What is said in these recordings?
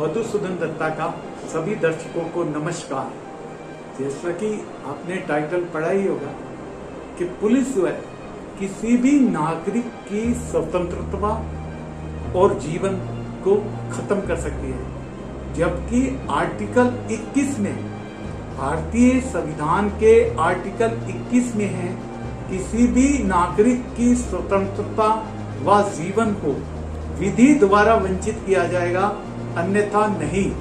मधुसूदन दत्ता का सभी दर्शकों को नमस्कार। जैसा कि आपने टाइटल पढ़ा ही होगा कि पुलिस जो है किसी भी नागरिक की स्वतंत्रता और जीवन को खत्म कर सकती है, जबकि आर्टिकल 21 में, भारतीय संविधान के आर्टिकल 21 में है किसी भी नागरिक की स्वतंत्रता व जीवन को विधि द्वारा वंचित किया जाएगा, अन्यथा नहीं।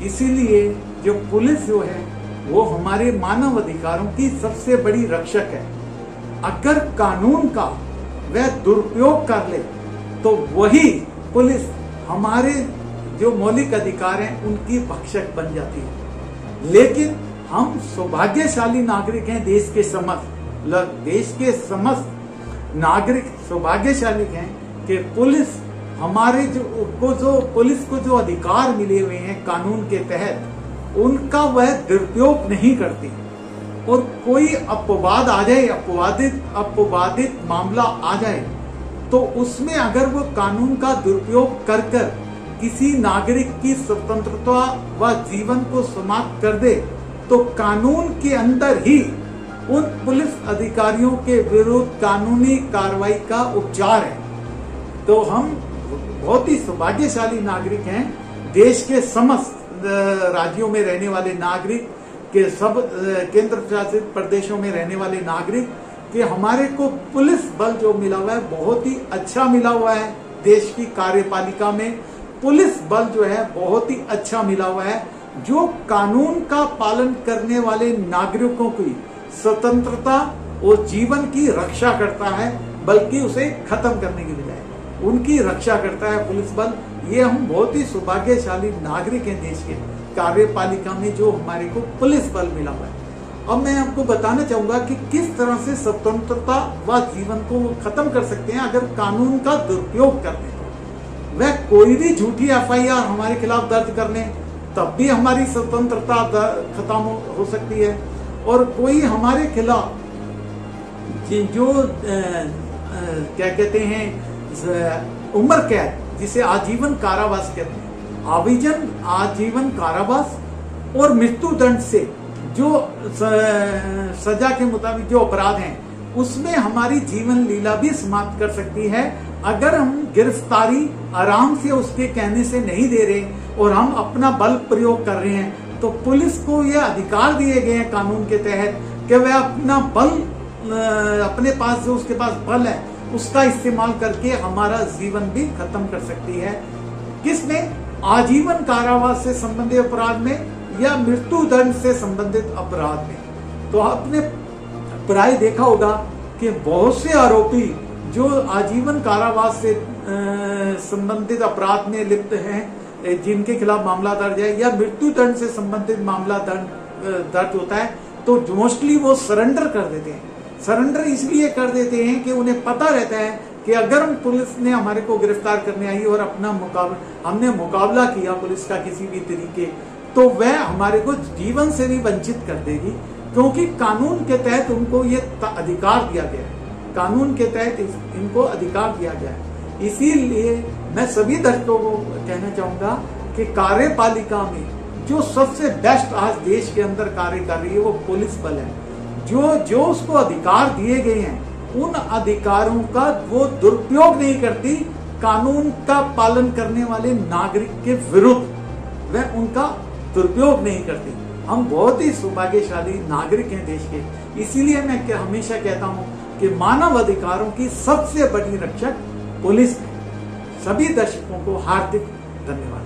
इसीलिए जो पुलिस जो है वो हमारे मानव अधिकारों की सबसे बड़ी रक्षक है। अगर कानून का वह दुरुपयोग कर ले तो वही पुलिस हमारे जो मौलिक अधिकार हैं उनकी भक्षक बन जाती है। लेकिन हम सौभाग्यशाली नागरिक हैं, देश के समस्त नागरिक सौभाग्यशाली हैं कि पुलिस हमारे पुलिस को जो अधिकार मिले हुए हैं कानून के तहत, उनका वह दुरुपयोग नहीं करती। और कोई अपवाद आ जाए, अपवादित मामला आ जाए, तो उसमें अगर वो कानून का दुरुपयोग कर किसी नागरिक की स्वतंत्रता व जीवन को समाप्त कर दे, तो कानून के अंदर ही उन पुलिस अधिकारियों के विरुद्ध कानूनी कार्रवाई का उपचार है। तो हम बहुत ही सौभाग्यशाली नागरिक हैं, देश के समस्त राज्यों में रहने वाले नागरिक के, सब केंद्र शासित प्रदेशों में रहने वाले नागरिक कि हमारे को पुलिस बल जो मिला हुआ है बहुत ही अच्छा मिला हुआ है। देश की कार्यपालिका में पुलिस बल जो है बहुत ही अच्छा मिला हुआ है, जो कानून का पालन करने वाले नागरिकों की स्वतंत्रता और जीवन की रक्षा करता है, बल्कि उसे खत्म करने की बजाय उनकी रक्षा करता है पुलिस बल। ये हम बहुत ही सौभाग्यशाली नागरिक हैं देश के कार्यपालिका में, जो हमारे को पुलिस बल मिला हुआ है। अब मैं आपको बताना चाहूंगा कि किस तरह से स्वतंत्रता व जीवन को खत्म कर सकते हैं अगर कानून का दुरुपयोग करने तो। वह कोई भी झूठी FIR हमारे खिलाफ दर्ज करने, तब भी हमारी स्वतंत्रता खत्म हो सकती है। और कोई हमारे खिलाफ जो क्या कहते हैं उम्र कैद, जिसे आजीवन कारावास कहते हैं, आजीवन कारावास और मृत्यु दंड से जो सजा के मुताबिक जो अपराध हैं, उसमें हमारी जीवन लीला भी समाप्त कर सकती है। अगर हम गिरफ्तारी आराम से उसके कहने से नहीं दे रहे और हम अपना बल प्रयोग कर रहे हैं, तो पुलिस को यह अधिकार दिए गए हैं कानून के तहत कि वह अपना बल, अपने पास जो उसके पास बल है उसका इस्तेमाल करके हमारा जीवन भी खत्म कर सकती है। किसमें? आजीवन कारावास से संबंधित अपराध में या मृत्यु दंड से संबंधित अपराध में। तो आपने प्राय देखा होगा कि बहुत से आरोपी जो आजीवन कारावास से संबंधित अपराध में लिप्त हैं, जिनके खिलाफ मामला दर्ज है या मृत्यु दंड से संबंधित मामला दर्ज होता है, तो मोस्टली वो सरेंडर कर देते हैं। सरेंडर इसलिए कर देते हैं कि उन्हें पता रहता है कि अगर हम पुलिस ने हमारे को गिरफ्तार करने आई और हमने मुकाबला किया पुलिस का किसी भी तरीके, तो वह हमारे को जीवन से भी वंचित कर देगी, क्योंकि कानून के तहत उनको ये अधिकार दिया गया है। कानून के तहत इनको अधिकार दिया गया है। इसीलिए मैं सभी दर्शकों को कहना चाहूंगा कि कार्यपालिका में जो सबसे बेस्ट आज देश के अंदर कार्य कर रही है वो पुलिस बल है। जो उसको अधिकार दिए गए हैं, उन अधिकारों का वो दुरुपयोग नहीं करती। कानून का पालन करने वाले नागरिक के विरुद्ध वह उनका दुरुपयोग नहीं करती। हम बहुत ही सौभाग्यशाली नागरिक हैं देश के। इसीलिए मैं हमेशा कहता हूं कि मानव अधिकारों की सबसे बड़ी रक्षक पुलिस है। सभी दर्शकों को हार्दिक धन्यवाद।